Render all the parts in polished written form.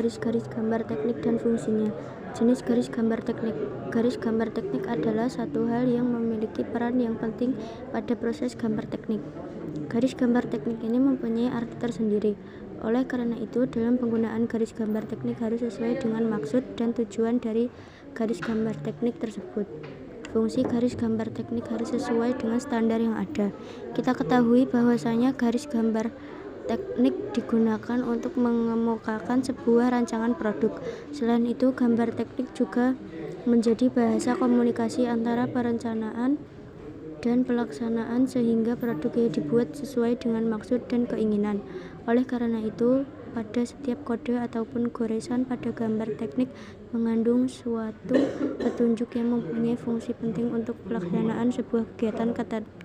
garis-garis gambar teknik dan fungsinya. Jenis garis gambar teknik. Garis gambar teknik adalah satu hal yang memiliki peran yang penting pada proses gambar teknik. Garis gambar teknik ini mempunyai arti tersendiri. Oleh karena itu, dalam penggunaan garis gambar teknik harus sesuai dengan maksud dan tujuan dari garis gambar teknik tersebut. Fungsi garis gambar teknik harus sesuai dengan standar yang ada. Kita ketahui bahwasanya garis gambar teknik digunakan untuk mengemukakan sebuah rancangan produk. Selain itu, gambar teknik juga menjadi bahasa komunikasi antara perencanaan dan pelaksanaan sehingga produk yang dibuat sesuai dengan maksud dan keinginan. Oleh karena itu, pada setiap kode ataupun goresan pada gambar teknik mengandung suatu petunjuk yang mempunyai fungsi penting untuk pelaksanaan sebuah kegiatan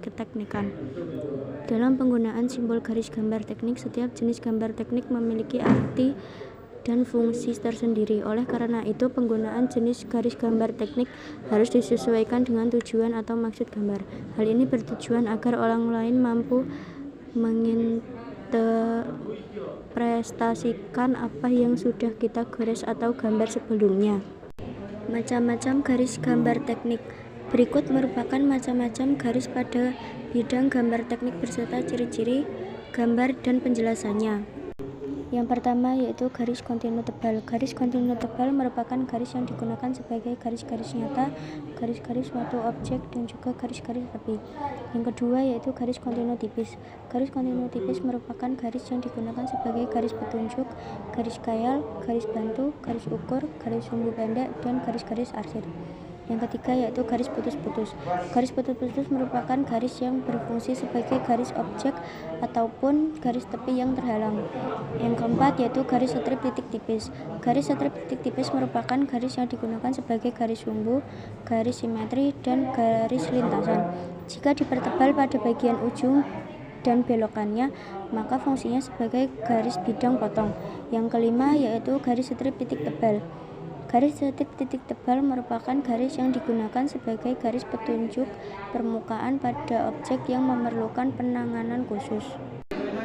keteknikan. Dalam penggunaan simbol garis gambar teknik, setiap jenis gambar teknik memiliki arti dan fungsi tersendiri. Oleh karena itu, penggunaan jenis garis gambar teknik harus disesuaikan dengan tujuan atau maksud gambar. Hal ini bertujuan agar orang lain mampu menginterpretasikan apa yang sudah kita gores atau gambar sebelumnya. Macam-macam garis gambar teknik. Berikut merupakan macam-macam garis pada bidang gambar teknik beserta ciri-ciri gambar dan penjelasannya. Yang pertama yaitu garis kontinu tebal. Garis kontinu tebal merupakan garis yang digunakan sebagai garis-garis nyata, garis-garis suatu objek, dan juga garis-garis rapi. Yang kedua yaitu garis kontinu tipis. Garis kontinu tipis merupakan garis yang digunakan sebagai garis petunjuk, garis khayal, garis bantu, garis ukur, garis sumbu pendek, dan garis-garis arsir. Yang ketiga yaitu garis putus-putus. Garis putus-putus merupakan garis yang berfungsi sebagai garis objek ataupun garis tepi yang terhalang. Yang keempat yaitu garis strip titik tipis. Garis strip titik tipis merupakan garis yang digunakan sebagai garis sumbu, garis simetri, dan garis lintasan. Jika dipertebal pada bagian ujung dan belokannya, maka fungsinya sebagai garis bidang potong. Yang kelima yaitu garis strip titik tebal. Garis strip titik tebal merupakan garis yang digunakan sebagai garis petunjuk permukaan pada objek yang memerlukan penanganan khusus.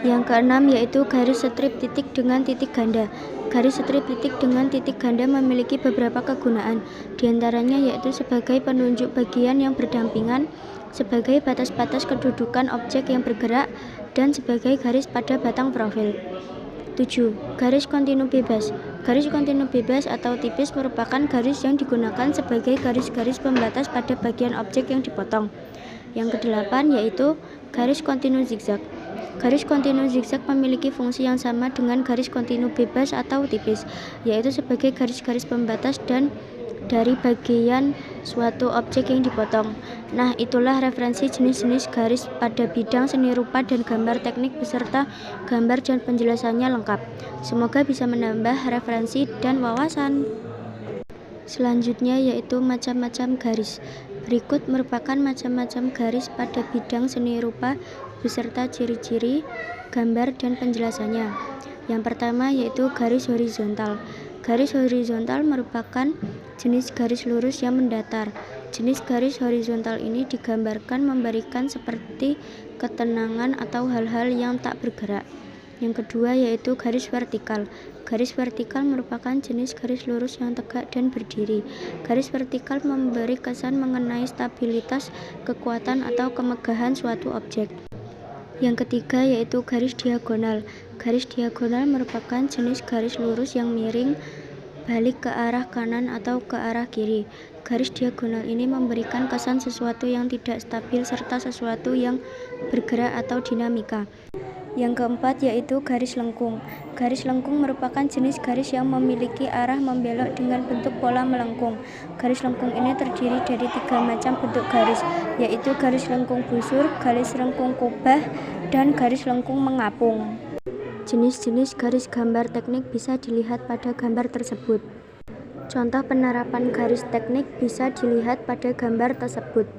Yang keenam yaitu garis strip titik dengan titik ganda. Garis strip titik dengan titik ganda memiliki beberapa kegunaan, diantaranya yaitu sebagai penunjuk bagian yang berdampingan, sebagai batas-batas kedudukan objek yang bergerak, dan sebagai garis pada batang profil. 7. Garis kontinu bebas. Garis kontinu bebas atau tipis merupakan garis yang digunakan sebagai garis-garis pembatas pada bagian objek yang dipotong. Yang kedelapan yaitu garis kontinu zigzag. Garis kontinu zigzag memiliki fungsi yang sama dengan garis kontinu bebas atau tipis, yaitu sebagai garis-garis pembatas dan dari bagian suatu objek yang dipotong. Nah, itulah referensi jenis-jenis garis pada bidang seni rupa dan gambar teknik beserta gambar dan penjelasannya lengkap. Semoga bisa menambah referensi dan wawasan. Selanjutnya yaitu macam-macam garis. Berikut merupakan macam-macam garis pada bidang seni rupa beserta ciri-ciri, gambar, dan penjelasannya. Yang pertama yaitu garis horizontal. Garis horizontal merupakan jenis garis lurus yang mendatar. Jenis garis horizontal ini digambarkan memberikan seperti ketenangan atau hal-hal yang tak bergerak. Yang kedua yaitu garis vertikal. Garis vertikal merupakan jenis garis lurus yang tegak dan berdiri. Garis vertikal memberi kesan mengenai stabilitas, kekuatan, atau kemegahan suatu objek. Yang ketiga yaitu garis diagonal. Garis diagonal merupakan jenis garis lurus yang miring balik ke arah kanan atau ke arah kiri. Garis diagonal ini memberikan kesan sesuatu yang tidak stabil serta sesuatu yang bergerak atau dinamika. Yang keempat yaitu garis lengkung. Garis lengkung merupakan jenis garis yang memiliki arah membelok dengan bentuk pola melengkung. Garis lengkung ini terdiri dari 3 macam bentuk garis, yaitu garis lengkung busur, garis lengkung kubah, dan garis lengkung mengapung. Jenis-jenis garis gambar teknik bisa dilihat pada gambar tersebut. Contoh penerapan garis teknik bisa dilihat pada gambar tersebut.